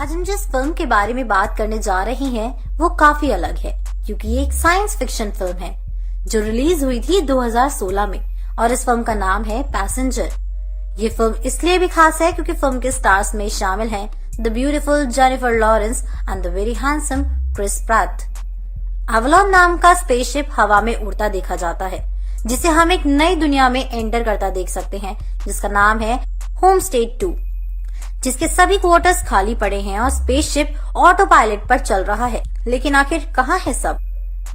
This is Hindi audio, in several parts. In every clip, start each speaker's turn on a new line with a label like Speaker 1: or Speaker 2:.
Speaker 1: आज हम जिस फिल्म के बारे में बात करने जा रहे हैं वो काफी अलग है, क्योंकि ये एक साइंस फिक्शन फिल्म है जो रिलीज हुई थी 2016 में और इस फिल्म का नाम है पैसेंजर। ये फिल्म इसलिए भी खास है क्योंकि फिल्म के स्टार्स में शामिल हैं the beautiful Jennifer Lawrence and the very handsome Chris Pratt. Avalon नाम का स्पेसशिप हवा में उड़ता देखा जाता है, जिसे हम एक नई दुनिया में एंटर करता देख सकते हैं, जिसका नाम है होम स्टेट 2, जिसके सभी क्वार्टर्स खाली पड़े हैं और स्पेसशिप ऑटो पायलट पर चल रहा है। लेकिन आखिर कहाँ है सब?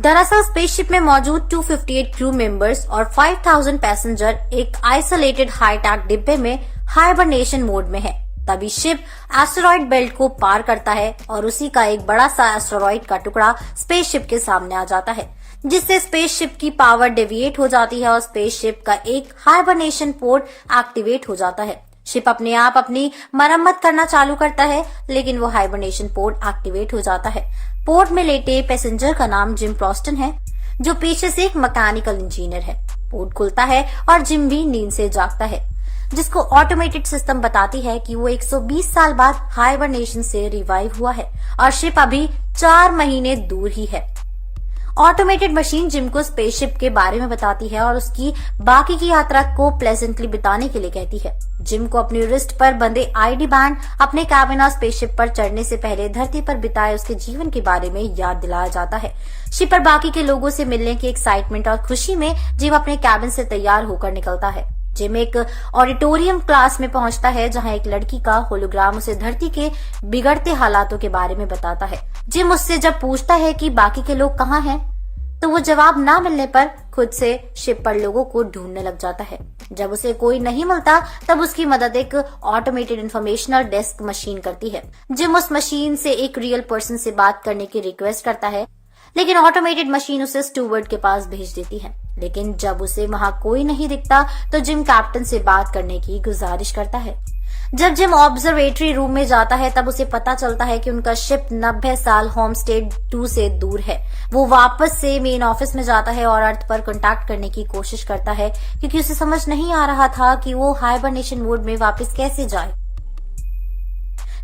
Speaker 1: दरअसल स्पेसशिप में मौजूद 258 क्रू मेंबर्स और 5000 पैसेंजर एक आइसोलेटेड हाईटेक डिब्बे में हाइबरनेशन मोड में है। तभी शिप एस्टेरॉइड बेल्ट को पार करता है और उसी का एक बड़ा सा एस्टेरॉइड का टुकड़ा स्पेसशिप के सामने आ जाता है, जिससे स्पेसशिप की पावर डेविएट हो जाती है और स्पेसशिप का एक हाइबरनेशन पोर्ट एक्टिवेट हो जाता है। शिप अपने आप अपनी मरम्मत करना चालू करता है, लेकिन वो हाइबरनेशन पोर्ट एक्टिवेट हो जाता है। पोर्ट में लेटे पैसेंजर का नाम जिम प्रॉस्टन है, जो पेशे से एक मैकेनिकल इंजीनियर है। पोर्ट खुलता है और जिम भी नींद से जागता है, जिसको ऑटोमेटेड सिस्टम बताती है कि वो 120 साल बाद हाइबरनेशन से रिवाइव हुआ है और शिप अभी 4 महीने दूर ही है। ऑटोमेटेड मशीन जिम को स्पेसशिप के बारे में बताती है और उसकी बाकी की यात्रा को प्लेजेंटली बिताने के लिए कहती है। जिम को अपनी रिस्ट पर बंधे आईडी बैंड अपने कैबिन और स्पेसशिप पर चढ़ने से पहले धरती पर बिताए उसके जीवन के बारे में याद दिलाया जाता है। शिप पर बाकी के लोगों से मिलने की एक्साइटमेंट और खुशी में जिम अपने कैबिन से तैयार होकर निकलता है। जिम एक ऑडिटोरियम क्लास में पहुंचता है, जहां एक लड़की का होलोग्राम उसे धरती के बिगड़ते हालातों के बारे में बताता है। जिम उससे जब पूछता है कि बाकी के लोग कहाँ हैं, तो वो जवाब ना मिलने पर खुद से शिप पर लोगों को ढूंढने लग जाता है। जब उसे कोई नहीं मिलता, तब उसकी मदद एक ऑटोमेटेड इंफॉर्मेशनल डेस्क मशीन करती है। जिम उस मशीन से एक रियल पर्सन से बात करने की रिक्वेस्ट करता है, लेकिन ऑटोमेटेड मशीन उसे स्टूवर्ड के पास भेज देती है। लेकिन जब उसे वहां कोई नहीं दिखता, तो जिम कैप्टन से बात करने की गुजारिश करता है। जब जिम ऑब्जर्वेटरी रूम में जाता है, तब उसे पता चलता है कि उनका शिप 90 साल होम स्टेट 2 से दूर है। वो वापस से मेन ऑफिस में जाता है और अर्थ पर कांटेक्ट करने की कोशिश करता है, क्योंकि उसे समझ नहीं आ रहा था कि वो हाइबरनेशन मोड में वापस कैसे जाए।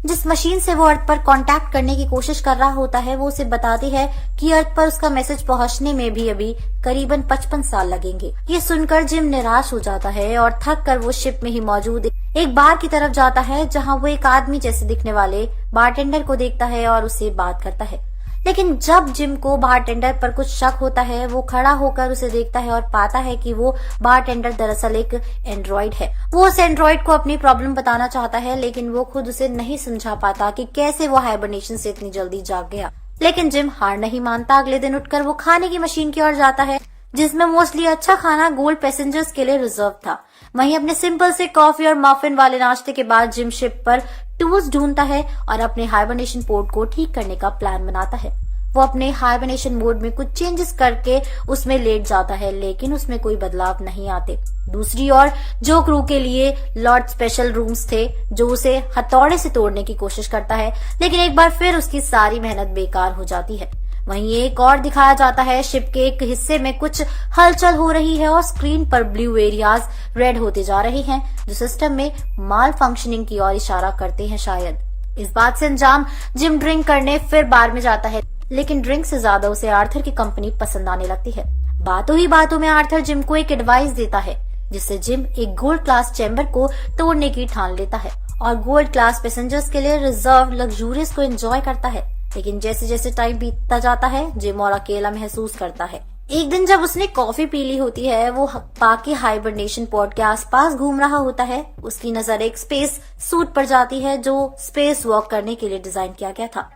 Speaker 1: जिस मशीन से वो अर्थ पर कांटेक्ट करने की कोशिश कर रहा होता है, वो उसे बताती है कि अर्थ पर उसका मैसेज पहुंचने में भी अभी करीबन 55 साल लगेंगे। ये सुनकर जिम निराश हो जाता है और थक कर वो शिप में ही मौजूद एक बार की तरफ जाता है, जहां वो एक आदमी जैसे दिखने वाले बारटेंडर को देखता है और उससे बात करता है। लेकिन जब जिम को बारटेंडर पर कुछ शक होता है, वो खड़ा होकर उसे देखता है और पाता है कि वो बारटेंडर दरअसल एक एंड्रॉइड है। वो उस एंड्रॉइड को अपनी प्रॉब्लम बताना चाहता है, लेकिन वो खुद उसे नहीं समझा पाता कि कैसे वो हाइबरनेशन से इतनी जल्दी जाग गया। लेकिन जिम हार नहीं मानता। अगले दिन उठकर वो खाने की मशीन की ओर जाता है, जिसमें मोस्टली अच्छा खाना गोल्ड पैसेंजर्स के लिए रिजर्व था। वहीं अपने सिंपल से कॉफी और मफिन वाले नाश्ते के बाद जिम शिप पर टूल्स ढूंढता है और अपने हाइबरनेशन पोर्ट को ठीक करने का प्लान बनाता है। वो अपने हाइबरनेशन मोड में कुछ चेंजेस करके उसमें लेट जाता है, लेकिन उसमें कोई बदलाव नहीं आते। दूसरी ओर जो क्रू के लिए लॉर्ड स्पेशल रूम्स थे, जो उसे हथौड़े से तोड़ने की कोशिश करता है, लेकिन एक बार फिर उसकी सारी मेहनत बेकार हो जाती है। वहीं एक और दिखाया जाता है, शिप के एक हिस्से में कुछ हलचल हो रही है और स्क्रीन पर ब्लू एरियाज रेड होते जा रहे हैं, जो सिस्टम में माल फंक्शनिंग की ओर इशारा करते हैं शायद। इस बात से अंजाम जिम ड्रिंक करने फिर बार में जाता है, लेकिन ड्रिंक से ज्यादा उसे आर्थर की कंपनी पसंद आने लगती है। बातों ही बातों में आर्थर जिम को एक एडवाइस देता है, जिससे जिम एक गोल्ड क्लास चैम्बर को तोड़ने की ठान लेता है और गोल्ड क्लास पैसेंजर्स के लिए रिजर्व लग्जूरियस को एंजॉय करता है। लेकिन जैसे जैसे टाइम बीतता जाता है, जिम और अकेला महसूस करता है। एक दिन जब उसने कॉफी पी ली होती है, वो बाकी हाइबरनेशन पॉड के आसपास घूम रहा होता है। उसकी नजर एक स्पेस सूट पर जाती है, जो स्पेस वॉक करने के लिए डिजाइन किया गया था।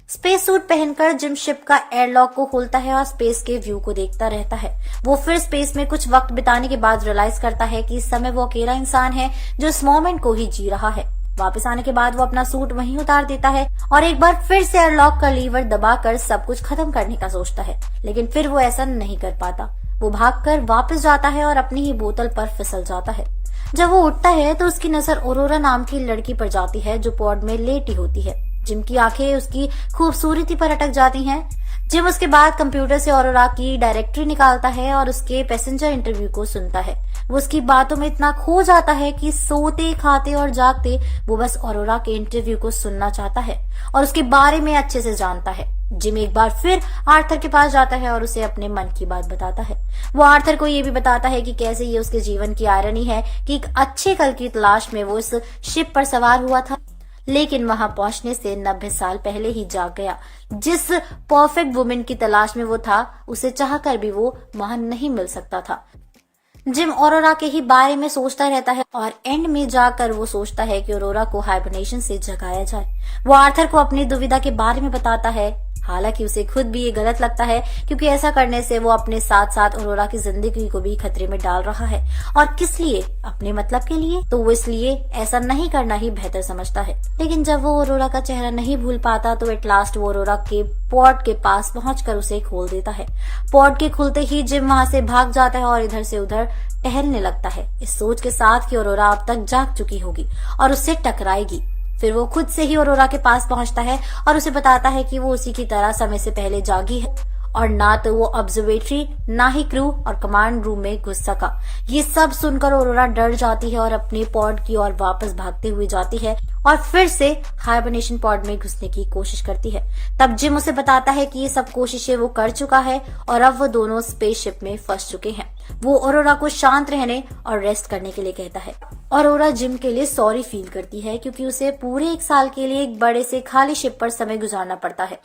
Speaker 1: स्पेस सूट पहनकर जिम शिप का एयरलॉक को खोलता है और स्पेस के व्यू को देखता रहता है। वो फिर स्पेस में कुछ वक्त बिताने के बाद रियलाइज करता है कि इस समय वो अकेला इंसान है जो इस मोमेंट को ही जी रहा है। वापस आने के बाद वो अपना सूट वहीं उतार देता है और एक बार फिर से एयरलॉक का लीवर दबाकर सब कुछ खत्म करने का सोचता है, लेकिन फिर वो ऐसा नहीं कर पाता। वो भागकर वापस जाता है और अपनी ही बोतल पर फिसल जाता है। जब वो उठता है तो उसकी नजर ऑरोरा नाम की लड़की पर जाती है, जो पॉड में लेटी होती है। जिम की आंखें उसकी खूबसूरती पर अटक जाती हैं। जिम उसके बाद कंप्यूटर से ऑरोरा की डायरेक्टरी निकालता है और उसके पैसेंजर इंटरव्यू को सुनता है। वो उसकी बातों में इतना खो जाता है कि सोते खाते और जागते वो बस ऑरोरा के इंटरव्यू को सुनना चाहता है और उसके बारे में अच्छे से जानता है। जिम एक बार फिर आर्थर के पास जाता है और उसे अपने मन की बात बताता है। वो आर्थर को ये भी बताता है कि कैसे ये उसके जीवन की आयरनी है कि एक अच्छे कल की तलाश में वो इस शिप पर सवार हुआ था, लेकिन वहां पहुंचने से 90 साल पहले ही जाग गया। जिस परफेक्ट वुमेन की तलाश में वो था, उसे चाहकर भी वो वहां नहीं मिल सकता था। जिम ऑरोरा के ही बारे में सोचता रहता है और एंड में जाकर वो सोचता है कि ऑरोरा को हाइबरनेशन से जगाया जाए। वो आर्थर को अपनी दुविधा के बारे में बताता है, हालांकि उसे खुद भी ये गलत लगता है क्योंकि ऐसा करने से वो अपने साथ साथ ऑरोरा की जिंदगी को भी खतरे में डाल रहा है। और किस लिए? अपने मतलब के लिए। तो वो इसलिए ऐसा नहीं करना ही बेहतर समझता है। लेकिन जब वो ऑरोरा का चेहरा नहीं भूल पाता तो एट लास्ट वो ऑरोरा के पॉड के पास पहुंचकर उसे खोल देता है। पॉड के खुलते ही जिम वहां से भाग जाता है और इधर से उधर टहलने लगता है, इस सोच के साथ कि ऑरोरा अब तक जाग चुकी होगी और उससे टकराएगी। फिर वो खुद से ही ऑरोरा के पास पहुंचता है और उसे बताता है कि वो उसी की तरह समय से पहले जागी है और ना तो वो ऑब्जर्वेटरी ना ही क्रू और कमांड रूम में घुस सका। ये सब सुनकर ऑरोरा डर जाती है और अपने पॉड की ओर वापस भागते हुए जाती है और फिर से हाइबरनेशन पॉड में घुसने की कोशिश करती है। तब जिम उसे बताता है कि ये सब कोशिशें वो कर चुका है और अब वो दोनों स्पेसशिप में फंस चुके हैं। वो ऑरोरा को शांत रहने और रेस्ट करने के लिए कहता है। ऑरोरा जिम के लिए सॉरी फील करती है क्योंकि उसे पूरे 1 साल के लिए एक बड़े से खाली शिप पर समय गुजारना पड़ता है।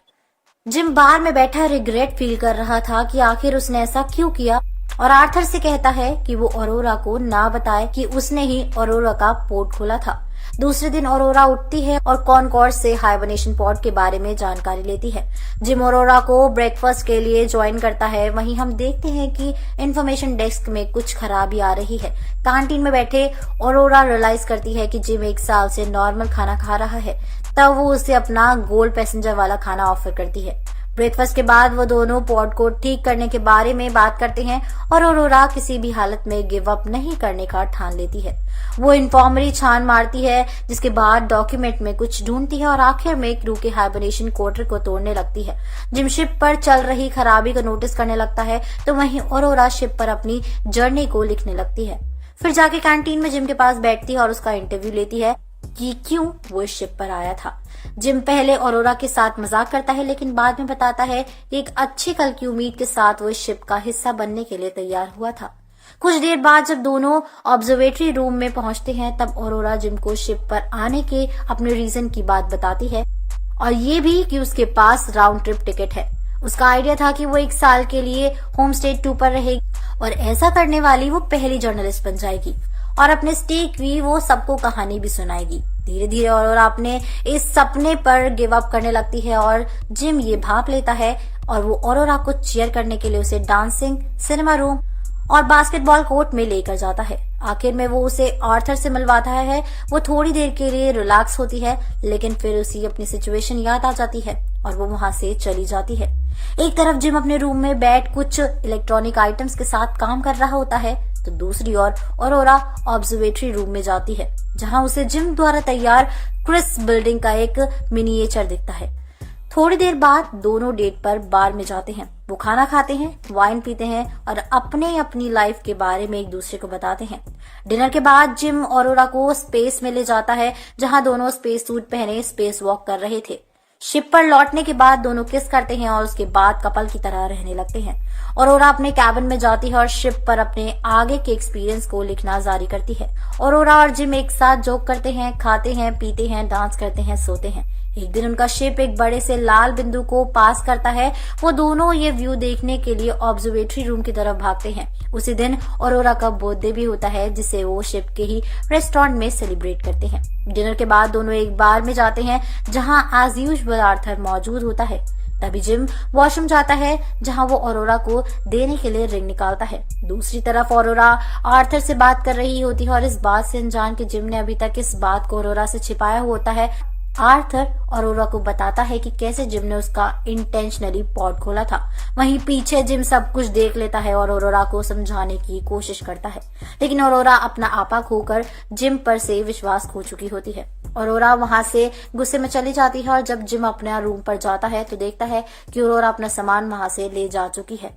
Speaker 1: जिम बार में बैठा रिग्रेट फील कर रहा था कि आखिर उसने ऐसा क्यों किया और आर्थर से कहता है कि वो ऑरोरा को ना बताए कि उसने ही ऑरोरा का पोर्ट खोला था। दूसरे दिन ऑरोरा उठती है और कॉनकॉर्ड से हाइबरनेशन पॉड के बारे में जानकारी लेती है। जिम ऑरोरा को ब्रेकफास्ट के लिए ज्वाइन करता है। वहीं हम देखते हैं कि इंफॉर्मेशन डेस्क में कुछ खराबी आ रही है। कैंटीन में बैठे ऑरोरा रियलाइज करती है कि जिम 1 साल से नॉर्मल खाना खा रहा है, तब वो उसे अपना गोल्ड पैसेंजर वाला खाना ऑफर करती है। ब्रेकफास्ट के बाद वो दोनों पॉड को ठीक करने के बारे में बात करते हैं और ऑरोरा किसी भी हालत में गिव अप नहीं करने का ठान लेती है। वो इन्फॉर्मरी छान मारती है, जिसके बाद डॉक्यूमेंट में कुछ ढूंढती है और आखिर में क्रू के हाइबरनेशन क्वार्टर को तोड़ने लगती है। जिम शिप पर चल रही खराबी को नोटिस करने लगता है तो वहीं ऑरोरा शिप पर अपनी जर्नी को लिखने लगती है। फिर जाके कैंटीन में जिम के पास बैठती है और उसका इंटरव्यू लेती है कि क्यों वो इस शिप पर आया था। जिम पहले ऑरोरा के साथ मजाक करता है, लेकिन बाद में बताता है कि एक अच्छे कल की उम्मीद के साथ वो इस शिप का हिस्सा बनने के लिए तैयार हुआ था। कुछ देर बाद जब दोनों ऑब्जर्वेटरी रूम में पहुंचते हैं तब ऑरोरा जिम को शिप पर आने के अपने रीजन की बात बताती है और ये भी कि उसके पास राउंड ट्रिप टिकट है। उसका आइडिया था कि वो 1 साल के लिए होम स्टे 2 पर रहेगी और ऐसा करने वाली वो पहली जर्नलिस्ट बन जाएगी और अपने स्टे की वो सबको कहानी भी सुनाएगी। धीरे धीरे ऑरोरा अपने इस सपने पर गिव अप करने लगती है और जिम ये भाप लेता है और वो ऑरोरा को चीयर करने के लिए उसे डांसिंग, सिनेमा रूम और बास्केटबॉल कोर्ट में लेकर जाता है। आखिर में वो उसे आर्थर से मिलवाता है। वो थोड़ी देर के लिए रिलैक्स होती है, लेकिन फिर उसे अपनी सिचुएशन याद आ जाती है और वो वहां से चली जाती है। एक तरफ जिम अपने रूम में बैठ कुछ इलेक्ट्रॉनिक आइटम्स के साथ काम कर रहा होता है तो दूसरी ओर ऑरोरा ऑब्जर्वेटरी रूम में जाती है, जहां उसे जिम द्वारा तैयार क्रिस बिल्डिंग का एक मिनिएचर दिखता है। थोड़ी देर बाद दोनों डेट पर बार में जाते हैं। वो खाना खाते हैं, वाइन पीते हैं और अपनी लाइफ के बारे में एक दूसरे को बताते हैं। डिनर के बाद जिम ऑरोरा को स्पेस में ले जाता है, जहां दोनों स्पेस सूट पहने स्पेस वॉक कर रहे थे। शिप पर लौटने के बाद दोनों किस करते हैं और उसके बाद कपल की तरह रहने लगते हैं। ऑरोरा अपने कैबिन में जाती है और शिप पर अपने आगे के एक्सपीरियंस को लिखना जारी करती है। ऑरोरा और जिम एक साथ जोक करते हैं, खाते हैं, पीते हैं, डांस करते हैं, सोते हैं। एक दिन उनका शिप एक बड़े से लाल बिंदु को पास करता है। वो दोनों ये व्यू देखने के लिए ऑब्जर्वेटरी रूम की तरफ भागते हैं। उसी दिन ऑरोरा का बर्थडे भी होता है, जिसे वो शिप के ही रेस्टोरेंट में सेलिब्रेट करते हैं। डिनर के बाद दोनों एक बार में जाते हैं, जहां एज यूजुअल आर्थर मौजूद होता है। तभी जिम वॉशरूम जाता है, जहां वो ऑरोरा को देने के लिए रिंग निकालता है। दूसरी तरफ ऑरोरा आर्थर से बात कर रही होती है और इस बात से अनजान कि जिम ने अभी तक इस बात को ऑरोरा से छिपाया होता है। आर्थर ऑरोरा को बताता है कि कैसे जिम ने उसका इंटेंशनली पॉड खोला था। वहीं पीछे जिम सब कुछ देख लेता है और ऑरोरा को समझाने की कोशिश करता है, लेकिन ऑरोरा अपना आपा खोकर जिम पर से विश्वास खो चुकी होती है। ऑरोरा वहां से गुस्से में चली जाती है और जब जिम अपने रूम पर जाता है तो देखता है कि ऑरोरा अपना सामान वहां से ले जा चुकी है।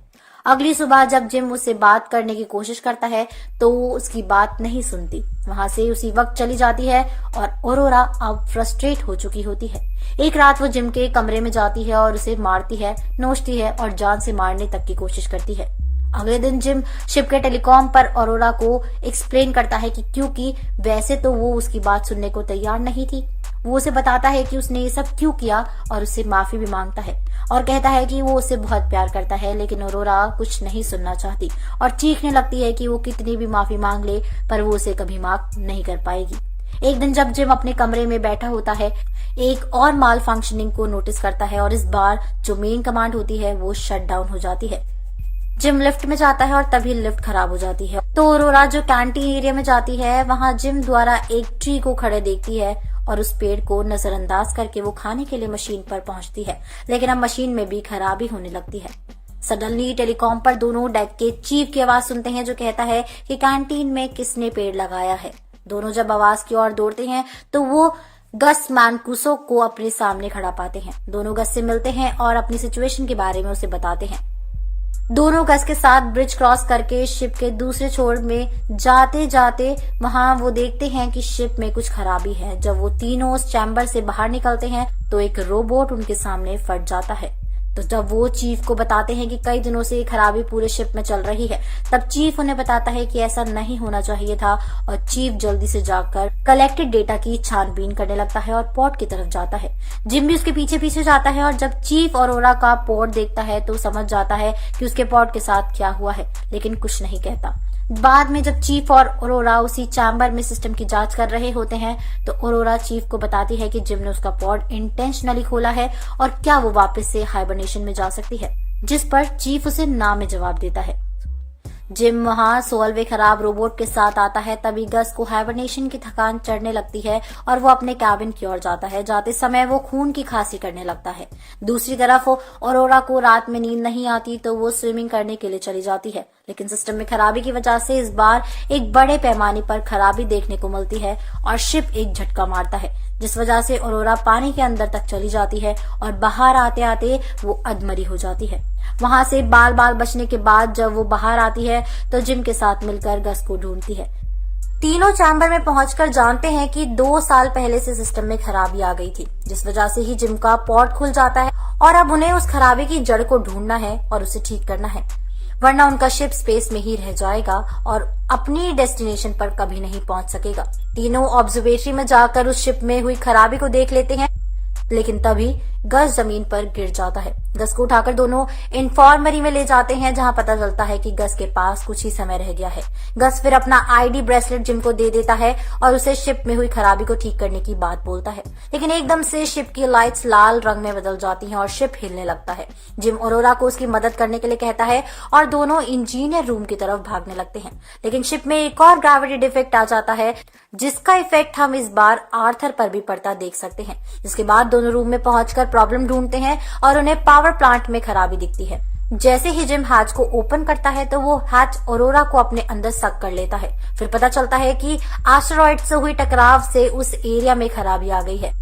Speaker 1: अगली सुबह जब जिम उससे बात करने की कोशिश करता है तो वो उसकी बात नहीं सुनती, वहां से उसी वक्त चली जाती है और ऑरोरा अब फ्रस्ट्रेट हो चुकी होती है। एक रात वो जिम के कमरे में जाती है और उसे मारती है, नोचती है और जान से मारने तक की कोशिश करती है। अगले दिन जिम शिप के टेलीकॉम पर ऑरोरा को एक्सप्लेन करता है कि क्योंकि वैसे तो वो उसकी बात सुनने को तैयार नहीं थी। वो उसे बताता है कि उसने ये सब क्यों किया और उससे माफी भी मांगता है और कहता है कि वो उसे बहुत प्यार करता है, लेकिन ऑरोरा कुछ नहीं सुनना चाहती और चीखने लगती है कि वो कितनी भी माफी मांग ले पर वो उसे कभी माफ नहीं कर पाएगी। एक दिन जब जिम अपने कमरे में बैठा होता है, एक और माल फंक्शनिंग को नोटिस करता है और इस बार जो मेन कमांड होती है वो शट डाउन हो जाती है। जिम लिफ्ट में जाता है और तभी लिफ्ट खराब हो जाती है तो ऑरोरा जो कैंटीन एरिया में जाती है वहां जिम द्वारा एक ट्री को खड़े देखती है और उस पेड़ को नजरअंदाज करके वो खाने के लिए मशीन पर पहुंचती है, लेकिन अब मशीन में भी खराबी होने लगती है। सडनली टेलीकॉम पर दोनों डेक के चीफ की आवाज सुनते हैं जो कहता है कि कैंटीन में किसने पेड़ लगाया है। दोनों जब आवाज की ओर दौड़ते हैं तो वो गस मैनकुसो को अपने सामने खड़ा पाते हैं। दोनों गस से मिलते हैं और अपनी सिचुएशन के बारे में उसे बताते हैं। दोनों गस के साथ ब्रिज क्रॉस करके शिप के दूसरे छोर में जाते जाते वहां वो देखते हैं कि शिप में कुछ खराबी है। जब वो तीनों उस चैम्बर से बाहर निकलते हैं तो एक रोबोट उनके सामने फट जाता है। तो जब वो चीफ को बताते हैं कि कई दिनों से ये खराबी पूरे शिप में चल रही है, तब चीफ उन्हें बताता है कि ऐसा नहीं होना चाहिए था और चीफ जल्दी से जाकर कलेक्टेड डेटा की छानबीन करने लगता है और पोर्ट की तरफ जाता है। जिम भी उसके पीछे पीछे जाता है और जब चीफ ऑरोरा का पोर्ट देखता है तो समझ जाता है कि उसके पोर्ट के साथ क्या हुआ है, लेकिन कुछ नहीं कहता। बाद में जब चीफ और ऑरोरा उसी चैम्बर में सिस्टम की जांच कर रहे होते हैं तो ऑरोरा चीफ को बताती है कि जिम ने उसका पॉड इंटेंशनली खोला है और क्या वो वापस से हाइबरनेशन में जा सकती है, जिस पर चीफ उसे ना में जवाब देता है। जिम वहां सोलवे खराब रोबोट के साथ आता है, तभी गस को हाइबरनेशन की थकान चढ़ने लगती है और वो अपने कैबिन की ओर जाता है। जाते समय वो खून की खांसी करने लगता है। दूसरी तरफ ऑरोरा को रात में नींद नहीं आती तो वो स्विमिंग करने के लिए चली जाती है, लेकिन सिस्टम में खराबी की वजह से इस बार एक बड़े पैमाने पर खराबी देखने को मिलती है और शिप एक झटका मारता है, जिस वजह से ऑरोरा पानी के अंदर तक चली जाती है और बाहर आते आते वो अधमरी हो जाती है। वहां से बाल बाल बचने के बाद जब वो बाहर आती है तो जिम के साथ मिलकर गस को ढूंढती है। तीनों चैम्बर में पहुंचकर जानते हैं कि 2 साल पहले से सिस्टम में खराबी आ गई थी, जिस वजह से ही जिम का पोर्ट खुल जाता है और अब उन्हें उस खराबी की जड़ को ढूंढना है और उसे ठीक करना है, वरना उनका शिप स्पेस में ही रह जाएगा और अपनी डेस्टिनेशन पर कभी नहीं पहुंच सकेगा। तीनों ऑब्जर्वेटरी में जाकर उस शिप में हुई खराबी को देख लेते हैं, लेकिन तभी गस जमीन पर गिर जाता है। गस को उठाकर दोनों इन्फॉर्मरी में ले जाते हैं, जहां पता चलता है कि गस के पास कुछ ही समय रह गया है। गस फिर अपना आईडी ब्रेसलेट जिम को दे देता है और उसे शिप में हुई खराबी को ठीक करने की बात बोलता है, लेकिन एकदम से शिप की लाइट्स लाल रंग में बदल जाती हैं और शिप हिलने लगता है। जिम ऑरोरा को उसकी मदद करने के लिए कहता है और दोनों इंजीनियर रूम की तरफ भागने लगते हैं, लेकिन शिप में एक और ग्रेविटी डिफेक्ट आ जाता है, जिसका इफेक्ट हम इस बार आर्थर पर भी पड़ता देख सकते हैं। जिसके बाद दोनों रूम में पहुंचकर प्रॉब्लम ढूंढते हैं और उन्हें पावर प्लांट में खराबी दिखती है। जैसे ही जिम हैच को ओपन करता है तो वो हैच ऑरोरा को अपने अंदर सक कर लेता है। फिर पता चलता है कि एस्टेरॉइड से हुई टकराव से उस एरिया में खराबी आ गई है।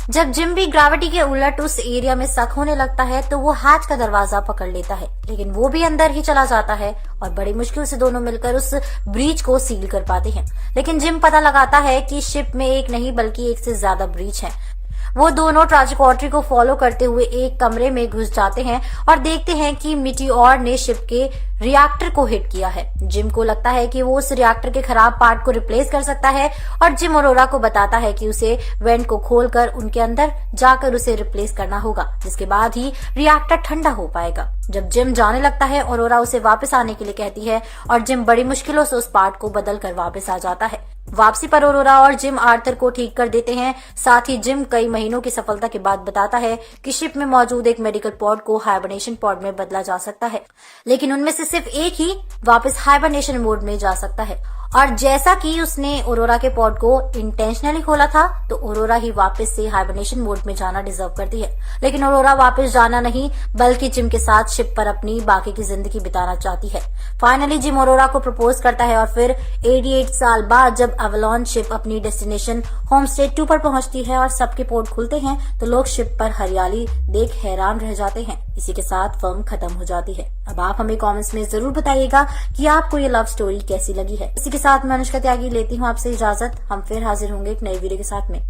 Speaker 1: जब जिम भी ग्रेविटी के उलट उस एरिया में सक होने लगता है तो वो हैच का दरवाजा पकड़ लेता है, लेकिन वो भी अंदर ही चला जाता है और बड़ी मुश्किल से दोनों मिलकर उस ब्रीच को सील कर पाते हैं। लेकिन जिम पता लगाता है कि शिप में एक नहीं बल्कि एक से ज्यादा ब्रीच है। वो दोनों ट्रांसपोर्टरी को फॉलो करते हुए एक कमरे में घुस जाते हैं और देखते हैं कि मीटियोर ने शिप के रिएक्टर को हिट किया है। जिम को लगता है कि वो उस रिएक्टर के खराब पार्ट को रिप्लेस कर सकता है और जिम ऑरोरा को बताता है कि उसे वेंट को खोलकर उनके अंदर जाकर उसे रिप्लेस करना होगा, जिसके बाद ही रिएक्टर ठंडा हो पाएगा। जब जिम जाने लगता है ऑरोरा उसे वापस आने के लिए कहती है और जिम बड़ी मुश्किलों से उस पार्ट को बदल कर वापस आ जाता है। वापसी पर ऑरोरा और जिम आर्थर को ठीक कर देते हैं। साथ ही जिम कई महीनों की सफलता के बाद बताता है कि शिप में मौजूद एक मेडिकल पॉड को हाइबरनेशन पॉड में बदला जा सकता है, लेकिन उनमें से सिर्फ एक ही वापस हाइबरनेशन मोड में जा सकता है। और जैसा कि उसने ऑरोरा के पॉड को इंटेंशनली खोला था तो ऑरोरा ही वापस से हाइबरनेशन मोड में जाना डिजर्व करती है, लेकिन ऑरोरा वापस जाना नहीं बल्कि जिम के साथ शिप पर अपनी बाकी की जिंदगी बिताना चाहती है। फाइनली जिम ऑरोरा को प्रपोज करता है और फिर 88 साल बाद जब अवलॉन शिप अपनी डेस्टिनेशन होम स्टेट 2 पर पहुंचती है और सबके पोर्ट खुलते हैं तो लोग शिप पर हरियाली देख हैरान रह जाते हैं। इसी के साथ फिल्म खत्म हो जाती है। अब आप हमें कमेंट्स में जरूर बताइएगा कि आपको ये लव स्टोरी कैसी लगी है। इसी के साथ मैं अनुष्का त्यागी लेती हूँ आपसे इजाजत। हम फिर हाजिर होंगे एक नई वीडियो के साथ में।